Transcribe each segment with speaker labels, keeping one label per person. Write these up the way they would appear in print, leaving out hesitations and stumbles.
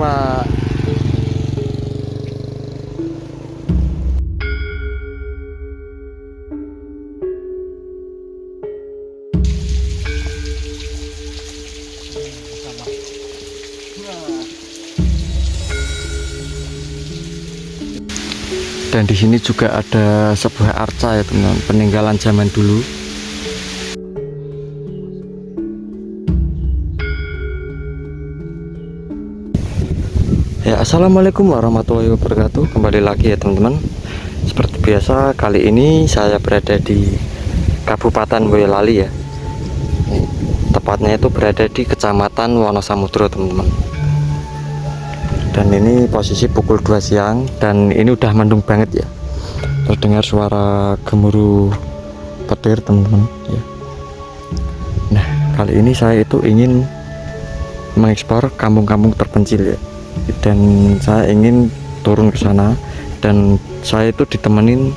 Speaker 1: Pak. Dan di sini juga ada sebuah arca ya teman-teman, peninggalan zaman dulu. Ya, assalamualaikum warahmatullahi wabarakatuh. Kembali lagi ya teman-teman. Seperti biasa, kali ini saya berada di Kabupaten Boyolali ya. Tepatnya itu berada di Kecamatan Wonosamudro teman-teman. Dan ini posisi pukul 2 siang dan ini udah mendung banget ya. Terdengar suara gemuruh petir teman-teman ya. Nah, kali ini saya itu ingin mengeksplor kampung-kampung terpencil ya. Dan saya ingin turun ke sana dan saya itu ditemenin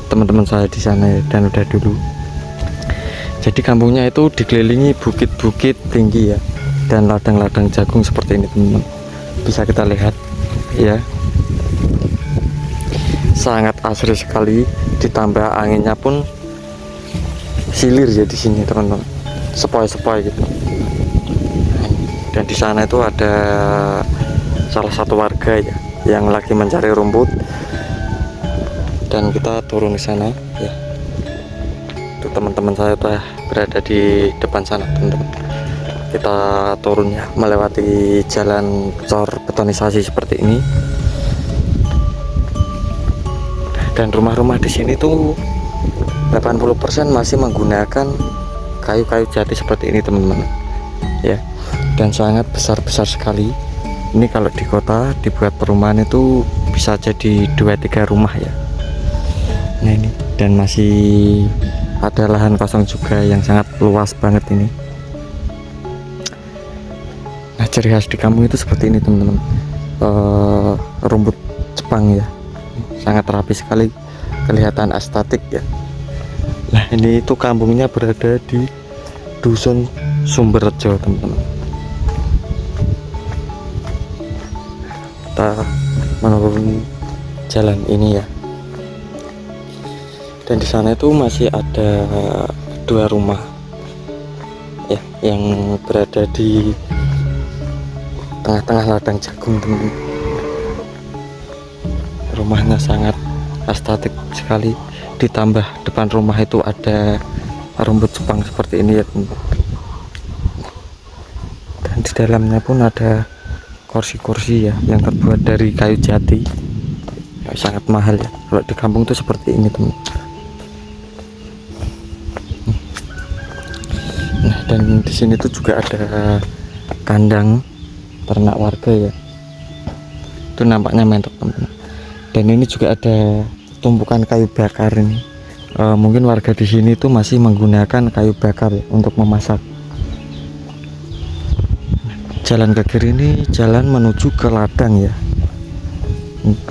Speaker 1: teman-teman saya di sana ya, dan udah dulu. Jadi kampungnya itu dikelilingi bukit-bukit tinggi ya dan ladang-ladang jagung seperti ini teman-teman. Bisa kita lihat ya, sangat asri sekali, ditambah anginnya pun silir ya di sini teman-teman, sepoi-sepoi gitu. Dan di sana itu ada salah satu warga ya yang lagi mencari rumput, dan kita turun ke sana ya. Itu teman-teman saya tuh berada di depan sana teman-teman. Kita turun ya melewati jalan cor betonisasi seperti ini. Dan rumah-rumah di sini tuh 80% masih menggunakan kayu-kayu jati seperti ini teman-teman ya, dan sangat besar-besar sekali. Ini kalau di kota dibuat perumahan itu bisa jadi 2-3 rumah ya. Nah ini, dan masih ada lahan kosong juga yang sangat luas banget ini. Nah, ciri khas di kampung itu seperti ini teman-teman. Rumput Jepang ya, sangat rapi sekali, kelihatan estetik ya. Nah ini itu kampungnya berada di Dusun Sumberrejo teman-teman. Kita menuruni jalan ini ya, dan di sana itu masih ada 2 rumah ya yang berada di tengah-tengah ladang jagung teman-teman. Rumahnya sangat estetik sekali, ditambah depan rumah itu ada rumput Jepang seperti ini ya teman-teman. Dan di dalamnya pun ada kursi-kursi ya yang terbuat dari kayu jati ya, sangat mahal ya kalau di kampung tuh seperti ini teman. Nah, dan di sini tuh juga ada kandang ternak warga ya, itu nampaknya mentok teman. Dan ini juga ada tumpukan kayu bakar ini. Mungkin warga di sini tuh masih menggunakan kayu bakar ya, untuk memasak. Jalan ke kiri ini jalan menuju ke ladang ya,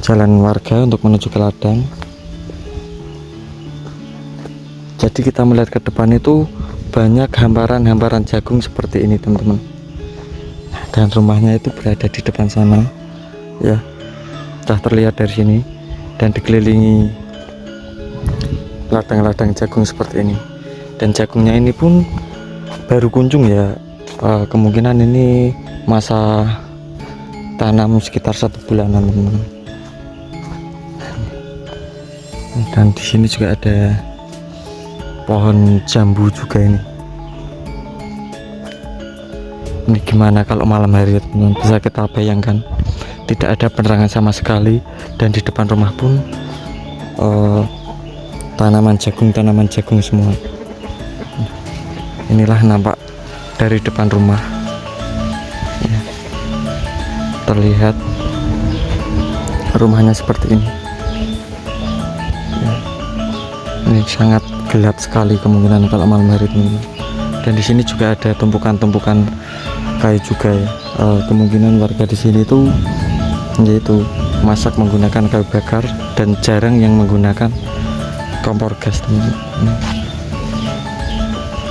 Speaker 1: jalan warga untuk menuju ke ladang. Jadi kita melihat ke depan itu banyak hamparan-hamparan jagung seperti ini teman-teman. Dan rumahnya itu berada di depan sana ya, sudah terlihat dari sini, dan dikelilingi ladang-ladang jagung seperti ini. Dan jagungnya ini pun baru kunjung ya, kemungkinan ini masa tanam sekitar 1 bulanan teman-teman. Dan di sini juga ada pohon jambu juga ini. Ini gimana kalau malam hari teman-teman, bisa kita bayangkan tidak ada penerangan sama sekali, dan di depan rumah pun tanaman jagung semua. Inilah nampak dari depan rumah ya, terlihat rumahnya seperti ini ya. Ini sangat gelap sekali kemungkinan kalau malam hari teman-teman. Dan di sini juga ada tumpukan-tumpukan kayu juga ya. Kemungkinan warga di sini tuh yaitu masak menggunakan kayu bakar dan jarang yang menggunakan kompor gas teman-teman.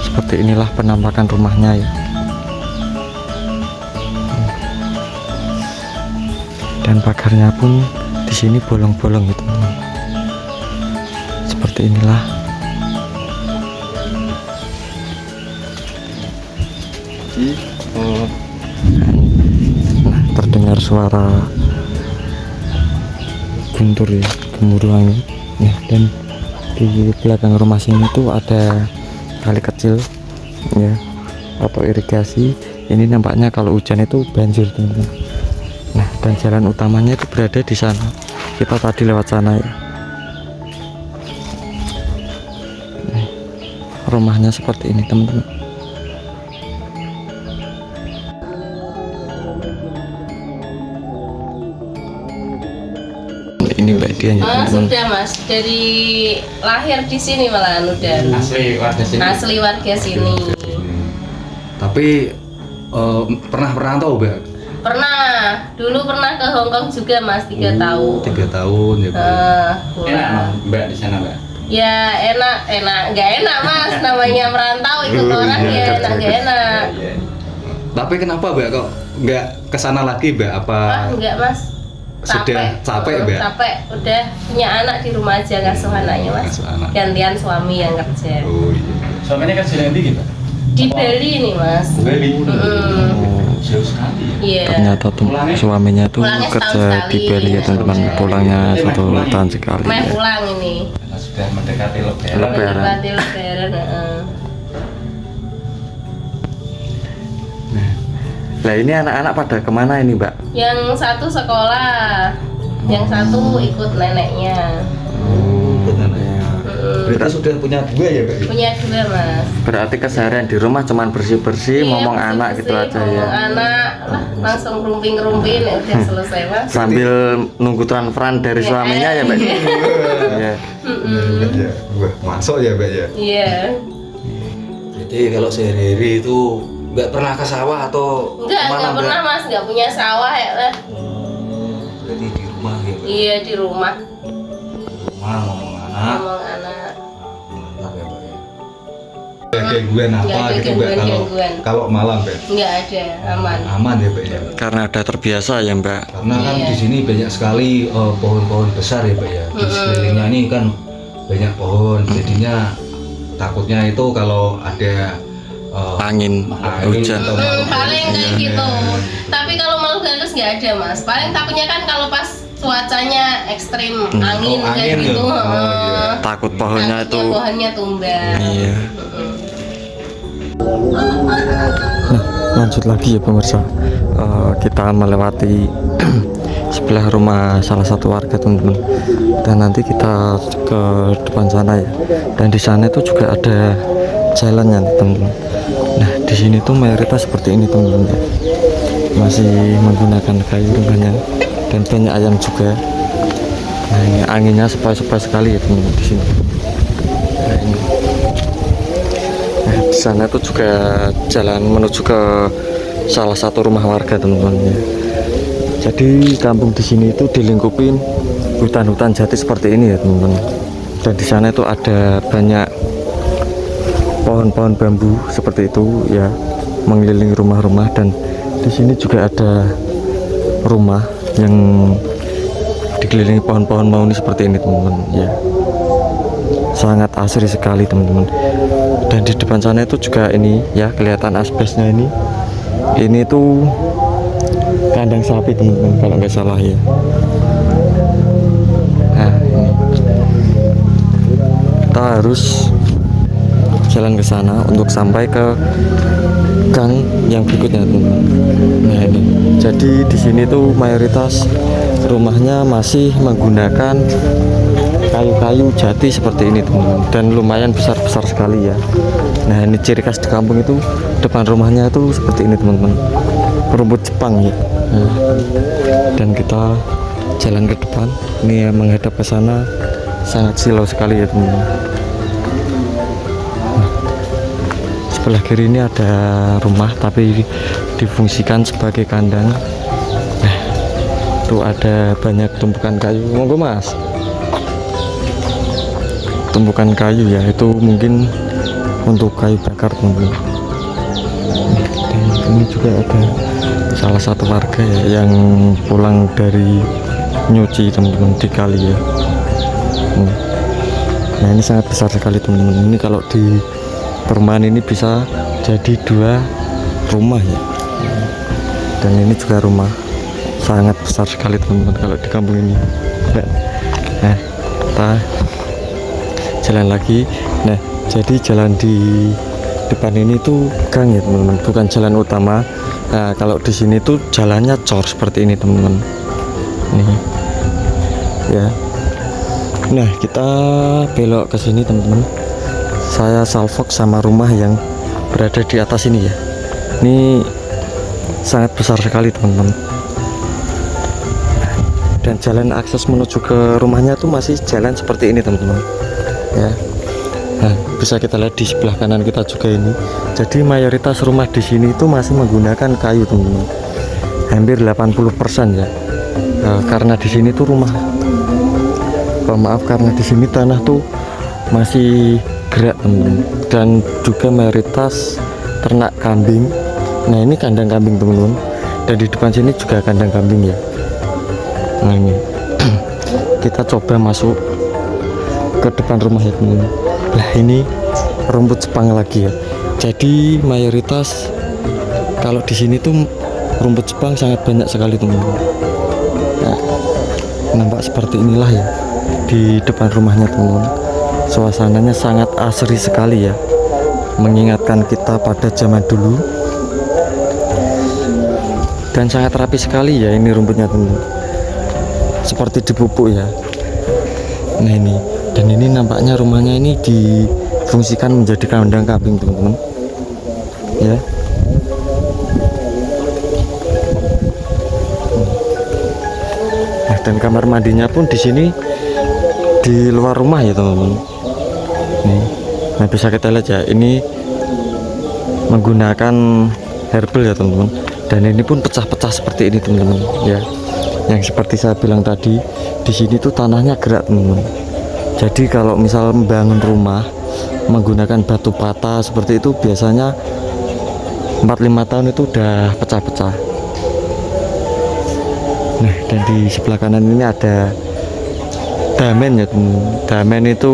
Speaker 1: Seperti inilah penampakan rumahnya ya. Dan pagarnya pun di sini bolong-bolong gitu teman-teman. Seperti inilah. Nah, terdengar suara guntur ya, gemuruh angin. Nah, dan di belakang rumah sini tuh ada kali kecil ya, atau irigasi. Ini nampaknya kalau hujan itu banjir teman-teman. Nah, dan jalan utamanya itu berada di sana. Kita tadi lewat sana ya. Nah, rumahnya seperti ini teman-teman. Ini Mbak Dian ya teman-teman.
Speaker 2: Sudah Mas, dari lahir di sini malahan udah.
Speaker 3: Asli warga sini.
Speaker 2: Asli warga sini.
Speaker 3: Tapi pernah tahu Mbak?
Speaker 2: Pernah, dulu pernah ke Hong Kong juga Mas, 3 tahun.
Speaker 3: 3 tahun ya Mbak.
Speaker 2: Enak
Speaker 3: Mbak di sana Mbak?
Speaker 2: Ya nggak enak Mas, namanya merantau ikut orang ya enak nggak enak.
Speaker 3: Tapi kenapa Mbak kok nggak kesana lagi Mbak? Apa
Speaker 2: Enggak Mas,
Speaker 3: sudah capek Mbak?
Speaker 2: Capek, udah punya anak di rumah aja ngasuh anaknya Mas.
Speaker 3: Ngasuh anak.
Speaker 2: Gantian suami yang kerja.
Speaker 3: Oh iya.
Speaker 4: Suaminya kan sedang di Pak?
Speaker 2: Di Bali nih Mas.
Speaker 4: Bali.
Speaker 3: Jauh sekali ya.
Speaker 2: Iya.
Speaker 1: Ternyata tuh suaminya tuh
Speaker 2: Pulangnya
Speaker 1: kerja
Speaker 2: setahun
Speaker 1: di Bali ya teman-teman.
Speaker 2: sekali.
Speaker 1: Pulangnya 1 tahun sekali
Speaker 2: Main
Speaker 1: ya.
Speaker 2: pulang ini.
Speaker 4: Karena sudah mendekati lebaran.
Speaker 1: Lebaran.
Speaker 2: Mendekati Lebaran.
Speaker 1: Lah ini anak-anak pada kemana ini Mbak?
Speaker 2: Yang satu sekolah, yang satu ikut neneknya.
Speaker 3: Benar ya. Berarti sudah punya 2 ya Mbak?
Speaker 2: Punya 2 Mas.
Speaker 1: Berarti keseharian di rumah cuman bersih-bersih,
Speaker 2: Iya,
Speaker 1: ngomong
Speaker 2: bersih-bersih,
Speaker 1: anak gitu aja ya.
Speaker 2: ngomong anak lah, langsung rumping-rumpin ya udah selesai Mas.
Speaker 1: Sambil nunggu transferan dari
Speaker 2: Iya.
Speaker 1: suaminya ya Mbak? Iya.
Speaker 3: Ya. Wah, masuk ya Mbak ya.
Speaker 2: Iya.
Speaker 4: Jadi kalau sehari-hari itu nggak pernah ke sawah atau
Speaker 2: Enggak pernah Mas, nggak punya sawah ya lah.
Speaker 4: Berarti di rumah gitu.
Speaker 2: Iya di rumah,
Speaker 4: Rumah ngomong anak.
Speaker 2: ngomong anak.
Speaker 4: Mantap ya Pak ya.
Speaker 3: Ada gangguan
Speaker 2: Nggak
Speaker 3: apa
Speaker 2: ada
Speaker 3: gitu Mbak
Speaker 2: gangguan.
Speaker 3: kalau malam Mbak?
Speaker 2: Nggak ada, aman.
Speaker 3: Aman ya Mbak ya.
Speaker 1: Karena ada terbiasa ya Mbak.
Speaker 3: Karena kan
Speaker 2: Iya.
Speaker 3: di sini banyak sekali pohon-pohon besar ya Mbak ya. Di sekelilingnya ini kan banyak pohon, jadinya takutnya itu kalau ada
Speaker 1: Angin, hujan.
Speaker 3: atau
Speaker 2: Paling kayak gitu. Tapi kalau makhluk halus nggak ada Mas. Paling takutnya kan kalau pas cuacanya ekstrim, angin
Speaker 3: Oh,
Speaker 2: kayak
Speaker 3: angin
Speaker 2: gitu.
Speaker 3: ya? Oh, iya.
Speaker 1: Takut pohonnya
Speaker 2: Takutnya
Speaker 1: itu.
Speaker 2: pohonnya tumbang.
Speaker 1: Iya. Nah, lanjut lagi ya pemirsa. Kita melewati sebelah rumah salah satu warga teman-teman. Dan nanti kita ke depan sana ya. Dan di sana itu juga ada jalannya nih, teman-teman. Nah, di sini tuh mayoritas seperti ini teman-teman ya. Masih menggunakan kayu rumahnya dan banyak ayam juga. Nah, ini anginnya sepoi-sepoi sekali ya teman-teman di sini. Nah, ini. Nah, di sana tuh juga jalan menuju ke salah satu rumah warga teman-teman ya. Jadi kampung di sini itu dilingkupin hutan-hutan jati seperti ini ya teman-teman. Dan di sana itu ada banyak pohon-pohon bambu seperti itu ya, mengelilingi rumah-rumah. Dan di sini juga ada rumah yang dikelilingi pohon-pohon mahoni seperti ini teman-teman ya. Sangat asri sekali teman-teman. Dan di depan sana itu juga ini ya, kelihatan asbesnya ini. Ini tuh kandang sapi teman-teman kalau nggak salah ya. Nah, ini kita harus jalan ke sana untuk sampai ke gang yang berikutnya teman-teman. Nah ini, jadi di sini tuh mayoritas rumahnya masih menggunakan kayu-kayu jati seperti ini teman-teman, dan lumayan besar-besar sekali ya. Nah ini ciri khas di kampung itu, depan rumahnya itu seperti ini teman-teman, rumput Jepang ya. Nah, dan kita jalan ke depan ini ya, menghadap ke sana, sangat silau sekali ya teman-teman. Sebelah kiri ini ada rumah tapi difungsikan sebagai kandang. Nah, tuh ada banyak tumpukan kayu. Monggo Mas. Tumpukan kayu ya, itu mungkin untuk kayu bakar teman-teman. Dan ini juga ada salah satu warga ya yang pulang dari nyuci teman-teman di kali ya. Nah ini sangat besar sekali teman-teman. Ini kalau di perumahan ini bisa jadi 2 rumah ya. Dan ini juga rumah sangat besar sekali teman-teman kalau di kampung ini. Nah kita jalan lagi. Nah jadi jalan di depan ini tuh gang ya teman-teman, bukan jalan utama. Nah kalau di sini tuh jalannya cor seperti ini teman-teman. Nih ya. Nah kita belok ke sini teman-teman. Saya salvok sama rumah yang berada di atas ini ya. Ini sangat besar sekali teman-teman. Dan jalan akses menuju ke rumahnya tuh masih jalan seperti ini teman-teman. Ya. Nah, bisa kita lihat di sebelah kanan kita juga ini. Jadi mayoritas rumah di sini itu masih menggunakan kayu teman-teman. Hampir 80% ya. Karena di sini tuh rumah maaf karena di sini tanah tuh masih gerak teman-teman, dan juga mayoritas ternak kambing. Nah ini kandang kambing teman-teman, dan di depan sini juga kandang kambing ya. Nah ini kita coba masuk ke depan rumah ya teman-teman. Nah ini rumput Jepang lagi ya. Jadi mayoritas kalau di sini tuh rumput Jepang sangat banyak sekali teman-teman. Nah, nampak seperti inilah ya di depan rumahnya teman-teman. Suasananya sangat asri sekali ya, mengingatkan kita pada zaman dulu, dan sangat rapi sekali ya ini rumputnya teman-teman, seperti dipupuk ya. Nah ini, dan ini nampaknya rumahnya ini difungsikan menjadi kandang kambing teman-teman ya. Nah, dan kamar mandinya pun di sini di luar rumah ya teman-teman. Nih, nah bisa kita lihat ya, ini menggunakan herbal ya teman-teman. Dan ini pun pecah-pecah seperti ini teman-teman ya. Yang seperti saya bilang tadi, di sini tuh tanahnya gerak teman-teman. Jadi kalau misal membangun rumah menggunakan batu bata seperti itu, biasanya 4-5 tahun itu udah pecah-pecah. Nah, dan di sebelah kanan ini ada damen ya teman. Damen itu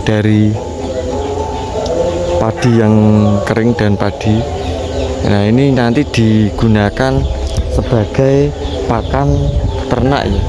Speaker 1: dari padi yang kering dan padi. Nah ini nanti digunakan sebagai pakan ternak ya.